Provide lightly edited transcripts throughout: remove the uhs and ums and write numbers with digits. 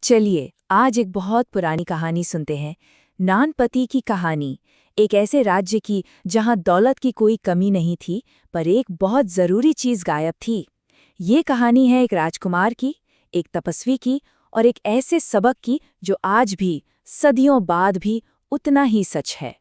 चलिए आज एक बहुत पुरानी कहानी सुनते हैं। नानपति की कहानी। एक ऐसे राज्य की जहां दौलत की कोई कमी नहीं थी, पर एक बहुत जरूरी चीज गायब थी। ये कहानी है एक राजकुमार की, एक तपस्वी की और एक ऐसे सबक की जो आज भी, सदियों बाद भी उतना ही सच है।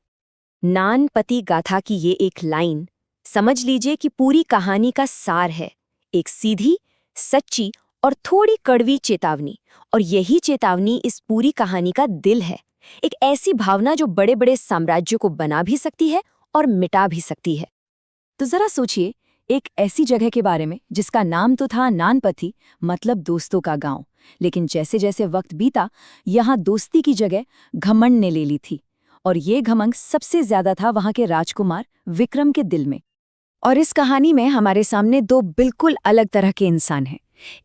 नानपति गाथा की ये एक लाइन समझ लीजिए कि पूरी कहानी का सार है। एक सीधी, सच्ची और थोड़ी कड़वी चेतावनी, और यही चेतावनी इस पूरी कहानी का दिल है। एक ऐसी भावना जो बड़े बड़े साम्राज्यों को बना भी सकती है और मिटा भी सकती है। तो जरा सोचिए, एक ऐसी जगह के बारे में जिसका नाम तो था नानपथी, मतलब दोस्तों का गांव। लेकिन जैसे जैसे वक्त बीता, यहाँ दोस्ती की जगह घमंड ने ले ली थी। और ये घमंड सबसे ज्यादा था वहां के राजकुमार विक्रम के दिल में। और इस कहानी में हमारे सामने दो बिल्कुल अलग तरह के इंसान हैं।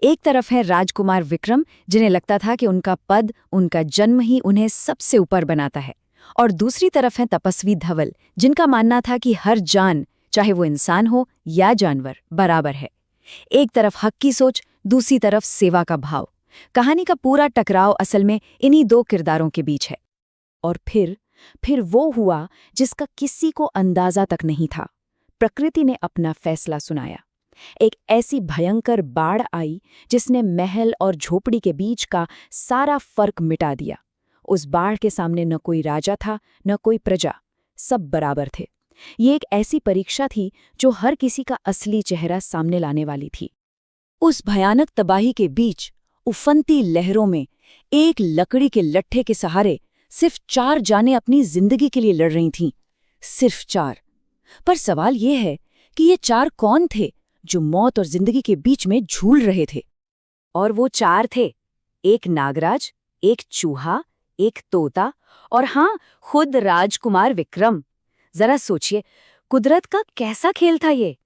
एक तरफ है राजकुमार विक्रम, जिन्हें लगता था कि उनका पद, उनका जन्म ही उन्हें सबसे ऊपर बनाता है। और दूसरी तरफ है तपस्वी धवल, जिनका मानना था कि हर जान, चाहे वो इंसान हो या जानवर, बराबर है। एक तरफ हक की सोच, दूसरी तरफ सेवा का भाव। कहानी का पूरा टकराव असल में इन्हीं दो किरदारों के बीच है। और फिर वो हुआ जिसका किसी को अंदाजा तक नहीं था। प्रकृति ने अपना फैसला सुनाया। एक ऐसी भयंकर बाढ़ आई जिसने महल और झोपड़ी के बीच का सारा फर्क मिटा दिया। उस बाढ़ के सामने न कोई राजा था, न कोई प्रजा, सब बराबर थे। ये एक ऐसी परीक्षा थी जो हर किसी का असली चेहरा सामने लाने वाली थी। उस भयानक तबाही के बीच, उफनती लहरों में, एक लकड़ी के लट्ठे के सहारे सिर्फ 4 जानें अपनी जिंदगी के लिए लड़ रही थीं। सिर्फ 4। पर सवाल ये है कि ये 4 कौन थे जो मौत और जिंदगी के बीच में झूल रहे थे? और वो 4 थे, एक नागराज, एक चूहा, एक तोता और हाँ, खुद राजकुमार विक्रम। जरा सोचिए, कुदरत का कैसा खेल था ये।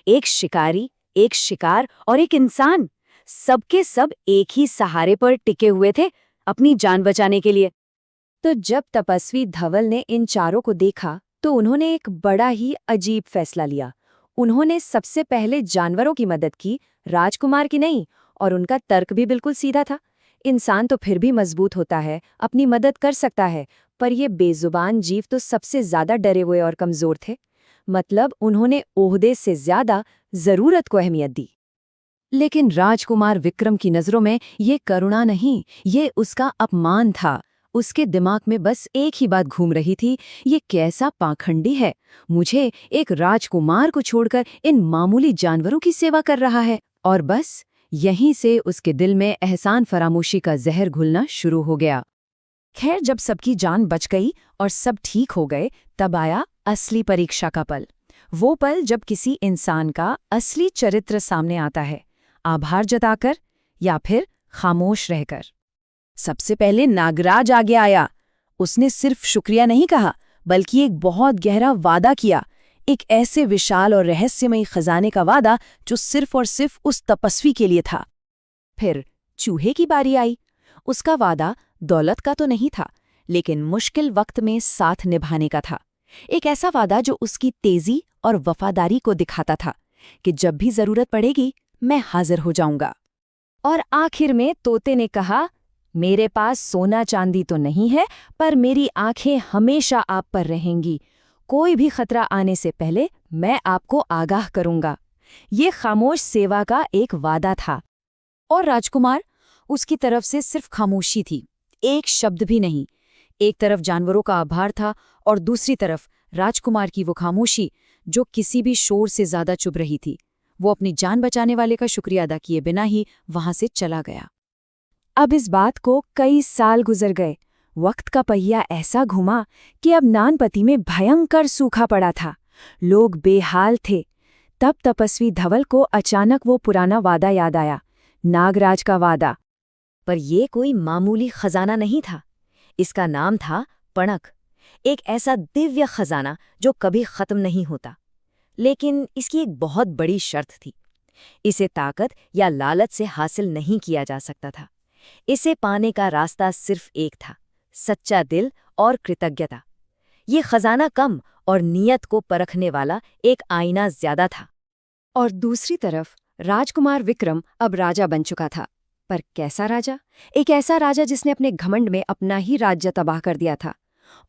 एक शिकारी, एक शिकार और एक इंसान, सबके सब एक ही सहारे पर टिके हुए थे अपनी जान बचाने के लिए। तो जब तपस्वी धवल ने इन चारों को देखा तो उन्होंने एक बड़ा ही अजीब फैसला लिया। उन्होंने सबसे पहले जानवरों की मदद की, राजकुमार की नहीं। और उनका तर्क भी बिल्कुल सीधा था। इंसान तो फिर भी मजबूत होता है, अपनी मदद कर सकता है, पर ये बेजुबान जीव तो सबसे ज्यादा डरे हुए और कमजोर थे। मतलब उन्होंने ओहदे से ज्यादा जरूरत को अहमियत दी। लेकिन राजकुमार विक्रम की नजरों में ये करुणा नहीं, ये उसका अपमान था। उसके दिमाग में बस एक ही बात घूम रही थी, ये कैसा पाखंडी है, मुझे एक राजकुमार को छोड़कर इन मामूली जानवरों की सेवा कर रहा है। और बस यहीं से उसके दिल में एहसान फरामोशी का जहर घुलना शुरू हो गया। खैर, जब सबकी जान बच गई और सब ठीक हो गए, तब आया असली परीक्षा का पल। वो पल जब किसी इंसान का असली चरित्र सामने आता है, आभार जताकर या फिर खामोश रहकर। सबसे पहले नागराज आगे आया। उसने सिर्फ शुक्रिया नहीं कहा, बल्कि एक बहुत गहरा वादा किया। एक ऐसे विशाल और रहस्यमयी खजाने का वादा जो सिर्फ और सिर्फ उस तपस्वी के लिए था। फिर चूहे की बारी आई। उसका वादा दौलत का तो नहीं था, लेकिन मुश्किल वक्त में साथ निभाने का था। एक ऐसा वादा जो उसकी तेजी और वफादारी को दिखाता था कि जब भी जरूरत पड़ेगी मैं हाजिर हो जाऊंगा। और आखिर में तोते ने कहा, मेरे पास सोना चांदी तो नहीं है, पर मेरी आंखें हमेशा आप पर रहेंगी। कोई भी खतरा आने से पहले मैं आपको आगाह करूंगा। ये खामोश सेवा का एक वादा था। और राजकुमार, उसकी तरफ से सिर्फ खामोशी थी, एक शब्द भी नहीं। एक तरफ जानवरों का आभार था और दूसरी तरफ राजकुमार की वो खामोशी जो किसी भी शोर से ज्यादा चुभ रही थी। वो अपनी जान बचाने वाले का शुक्रिया अदा किए बिना ही वहां से चला गया। अब इस बात को कई साल गुजर गए। वक्त का पहिया ऐसा घुमा कि अब नानपति में भयंकर सूखा पड़ा था। लोग बेहाल थे। तब तपस्वी धवल को अचानक वो पुराना वादा याद आया, नागराज का वादा। पर ये कोई मामूली खजाना नहीं था। इसका नाम था पणक, एक ऐसा दिव्य खजाना जो कभी खत्म नहीं होता। लेकिन इसकी एक बहुत बड़ी शर्त थी। इसे ताकत या लालच से हासिल नहीं किया जा सकता था। इसे पाने का रास्ता सिर्फ एक था, सच्चा दिल और कृतज्ञता। ये खजाना कम और नियत को परखने वाला एक आईना ज्यादा था। और दूसरी तरफ राजकुमार विक्रम अब राजा बन चुका था। पर कैसा राजा? एक ऐसा राजा जिसने अपने घमंड में अपना ही राज्य तबाह कर दिया था।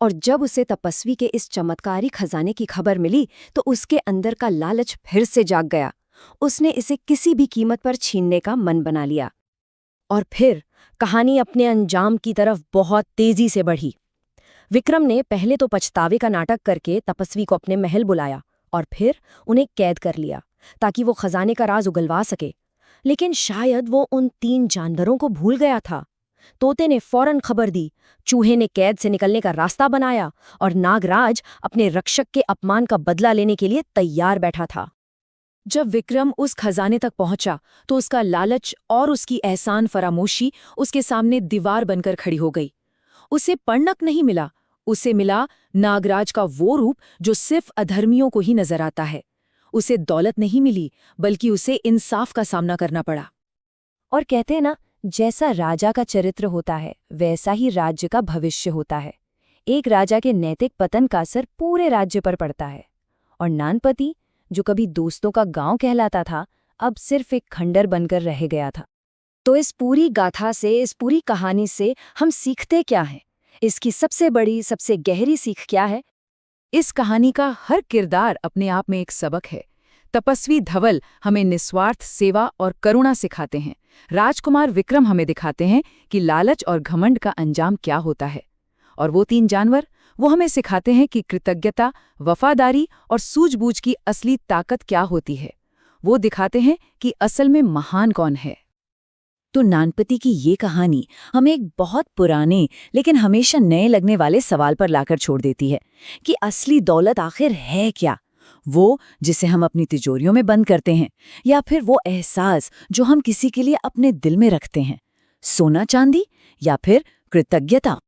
और जब उसे तपस्वी के इस चमत्कारी खजाने की खबर मिली तो उसके अंदर का लालच फिर से जाग गया। उसने इसे किसी भी कीमत पर छीनने का मन बना लिया। और फिर कहानी अपने अंजाम की तरफ बहुत तेजी से बढ़ी। विक्रम ने पहले तो पछतावे का नाटक करके तपस्वी को अपने महल बुलाया और फिर उन्हें कैद कर लिया ताकि वो खजाने का राज उगलवा सके। लेकिन शायद वो उन 3 जानवरों को भूल गया था। तोते ने फौरन खबर दी, चूहे ने कैद से निकलने का रास्ता बनाया और नागराज अपने रक्षक के अपमान का बदला लेने के लिए तैयार बैठा था। जब विक्रम उस खजाने तक पहुंचा तो उसका लालच और उसकी एहसान फरामोशी उसके सामने दीवार बनकर खड़ी हो गई। उसे पढ़नक नहीं मिला, उसे मिला नागराज का वो रूप जो सिर्फ अधर्मियों को ही नजर आता है। उसे दौलत नहीं मिली, बल्कि उसे इंसाफ का सामना करना पड़ा। और कहते हैं ना, जैसा राजा का चरित्र होता है वैसा ही राज्य का भविष्य होता है। एक राजा के नैतिक पतन का असर पूरे राज्य पर पड़ता है। और नानपति, जो कभी दोस्तों का गांव कहलाता था, अब सिर्फ एक खंडर बनकर रह गया था। तो इस पूरी गाथा से, इस पूरी कहानी से हम सीखते क्या हैं? इसकी सबसे बड़ी, सबसे गहरी सीख क्या है? इस कहानी का हर किरदार अपने आप में एक सबक है। तपस्वी धवल हमें निस्वार्थ सेवा और करुणा सिखाते हैं। राजकुमार विक्रम हमें दिखाते हैं कि लालच और घमंड का अंजाम क्या होता है। और वो 3 जानवर, वो हमें सिखाते हैं कि कृतज्ञता, वफादारी और सूझबूझ की असली ताकत क्या होती है। वो दिखाते हैं कि असल में महान कौन है। तो नानपति की ये कहानी हमें एक बहुत पुराने लेकिन हमेशा नए लगने वाले सवाल पर लाकर छोड़ देती है कि असली दौलत आखिर है क्या? वो जिसे हम अपनी तिजोरियों में बंद करते हैं, या फिर वो एहसास जो हम किसी के लिए अपने दिल में रखते हैं? सोना चांदी या फिर कृतज्ञता?